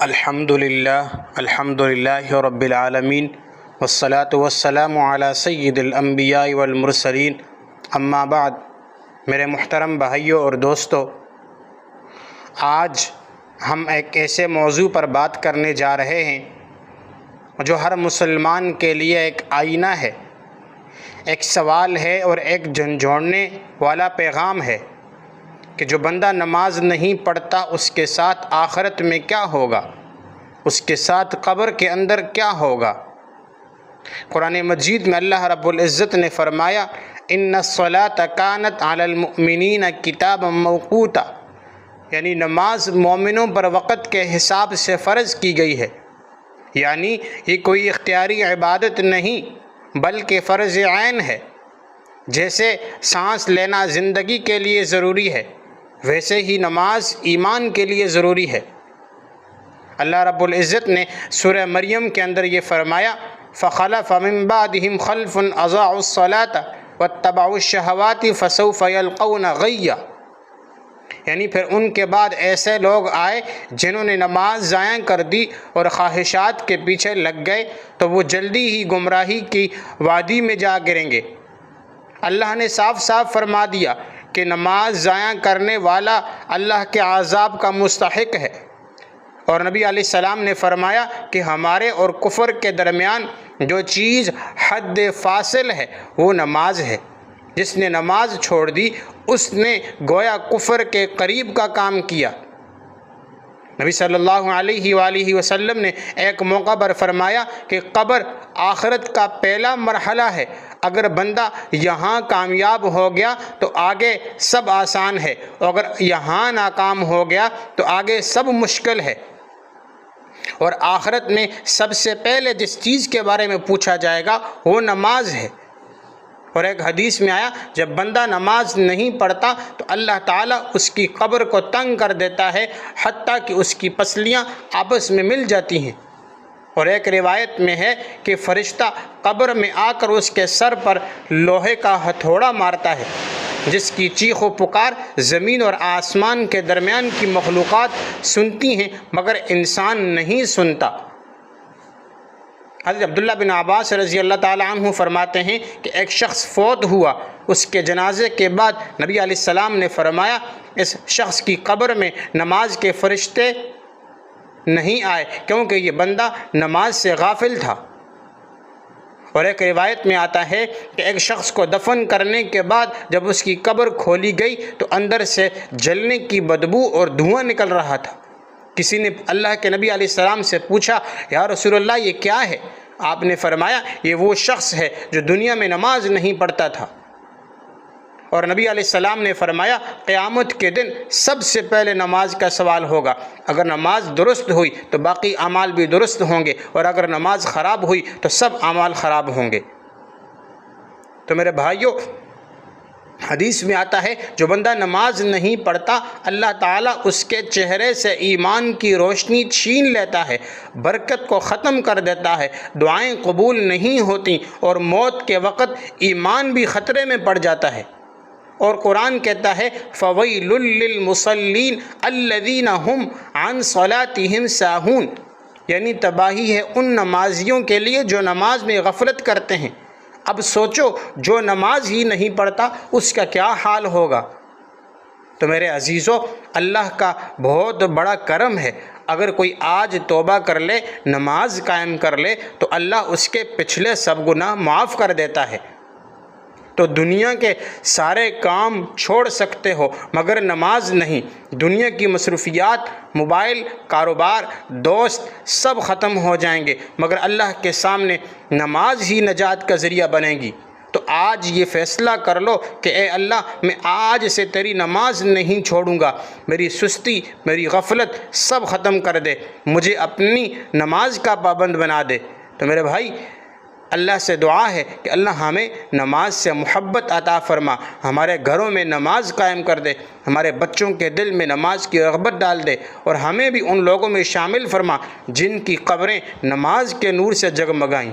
الحمد للہ رب العالمین والصلاة والسلام علی سید الانبیاء والمرسلین اما بعد۔ میرے محترم بھائیوں اور دوستو، آج ہم ایک ایسے موضوع پر بات کرنے جا رہے ہیں جو ہر مسلمان کے لیے ایک آئینہ ہے، ایک سوال ہے اور ایک جھنجھوڑنے والا پیغام ہے کہ جو بندہ نماز نہیں پڑھتا اس کے ساتھ آخرت میں کیا ہوگا، اس کے ساتھ قبر کے اندر کیا ہوگا۔ قرآن مجید میں اللہ رب العزت نے فرمایا ان الصلاۃ کانت علی المؤمنین کتابا موقوتا، یعنی نماز مومنوں پر وقت کے حساب سے فرض کی گئی ہے، یعنی یہ کوئی اختیاری عبادت نہیں بلکہ فرض عین ہے۔ جیسے سانس لینا زندگی کے لیے ضروری ہے، ویسے ہی نماز ایمان کے لیے ضروری ہے۔ اللہ رب العزت نے سورہ مریم کے اندر یہ فرمایا فَخَلَفَ مِن بَعْدِهِمْ خَلْفٌ أَضَاعُوا الصَّلَاةَ وَاتَّبَعُوا الشَّهَوَاتِ فَسَوْفَ يَلْقَوْنَ غَيًّا، یعنی پھر ان کے بعد ایسے لوگ آئے جنہوں نے نماز ضائع کر دی اور خواہشات کے پیچھے لگ گئے تو وہ جلدی ہی گمراہی کی وادی میں جا گریں گے۔ اللہ نے صاف صاف فرما دیا کہ نماز ضائع کرنے والا اللہ کے عذاب کا مستحق ہے، اور نبی علیہ السلام نے فرمایا کہ ہمارے اور کفر کے درمیان جو چیز حد فاصل ہے وہ نماز ہے۔ جس نے نماز چھوڑ دی اس نے گویا کفر کے قریب کا کام کیا۔ نبی صلی اللہ علیہ وآلہ وسلم نے ایک موقع پر فرمایا کہ قبر آخرت کا پہلا مرحلہ ہے، اگر بندہ یہاں کامیاب ہو گیا تو آگے سب آسان ہے، اور اگر یہاں ناکام ہو گیا تو آگے سب مشکل ہے۔ اور آخرت میں سب سے پہلے جس چیز کے بارے میں پوچھا جائے گا وہ نماز ہے۔ اور ایک حدیث میں آیا جب بندہ نماز نہیں پڑھتا تو اللہ تعالیٰ اس کی قبر کو تنگ کر دیتا ہے، حتیٰ کہ اس کی پسلیاں آپس میں مل جاتی ہیں۔ اور ایک روایت میں ہے کہ فرشتہ قبر میں آ کر اس کے سر پر لوہے کا ہتھوڑا مارتا ہے، جس کی چیخ و پکار زمین اور آسمان کے درمیان کی مخلوقات سنتی ہیں مگر انسان نہیں سنتا۔ حضرت عبداللہ بن عباس رضی اللہ تعالیٰ عنہ فرماتے ہیں کہ ایک شخص فوت ہوا، اس کے جنازے کے بعد نبی علیہ السلام نے فرمایا اس شخص کی قبر میں نماز کے فرشتے نہیں آئے کیونکہ یہ بندہ نماز سے غافل تھا۔ اور ایک روایت میں آتا ہے کہ ایک شخص کو دفن کرنے کے بعد جب اس کی قبر کھولی گئی تو اندر سے جلنے کی بدبو اور دھواں نکل رہا تھا۔ کسی نے اللہ کے نبی علیہ السلام سے پوچھا یا رسول اللہ یہ کیا ہے؟ آپ نے فرمایا یہ وہ شخص ہے جو دنیا میں نماز نہیں پڑھتا تھا۔ اور نبی علیہ السلام نے فرمایا قیامت کے دن سب سے پہلے نماز کا سوال ہوگا، اگر نماز درست ہوئی تو باقی اعمال بھی درست ہوں گے، اور اگر نماز خراب ہوئی تو سب اعمال خراب ہوں گے۔ تو میرے بھائیوں، حدیث میں آتا ہے جو بندہ نماز نہیں پڑھتا اللہ تعالیٰ اس کے چہرے سے ایمان کی روشنی چھین لیتا ہے، برکت کو ختم کر دیتا ہے، دعائیں قبول نہیں ہوتی، اور موت کے وقت ایمان بھی خطرے میں پڑ جاتا ہے۔ اور قرآن کہتا ہے فَوَيْلٌ لِّلْمُصَلِّينَ الَّذِينَ هُمْ عَنْ صَلَاتِهِمْ سَاهُونَ، یعنی تباہی ہے ان نمازیوں کے لیے جو نماز میں غفلت کرتے ہیں۔ اب سوچو جو نماز ہی نہیں پڑھتا اس کا کیا حال ہوگا۔ تو میرے عزیزو، اللہ کا بہت بڑا کرم ہے، اگر کوئی آج توبہ کر لے، نماز قائم کر لے تو اللہ اس کے پچھلے سب گناہ معاف کر دیتا ہے۔ تو دنیا کے سارے کام چھوڑ سکتے ہو مگر نماز نہیں۔ دنیا کی مصروفیات، موبائل، کاروبار، دوست سب ختم ہو جائیں گے مگر اللہ کے سامنے نماز ہی نجات کا ذریعہ بنے گی۔ تو آج یہ فیصلہ کر لو کہ اے اللہ میں آج سے تیری نماز نہیں چھوڑوں گا، میری سستی، میری غفلت سب ختم کر دے، مجھے اپنی نماز کا پابند بنا دے۔ تو میرے بھائی، اللہ سے دعا ہے کہ اللہ ہمیں نماز سے محبت عطا فرما، ہمارے گھروں میں نماز قائم کر دے، ہمارے بچوں کے دل میں نماز کی رغبت ڈال دے، اور ہمیں بھی ان لوگوں میں شامل فرما جن کی قبریں نماز کے نور سے جگمگائیں۔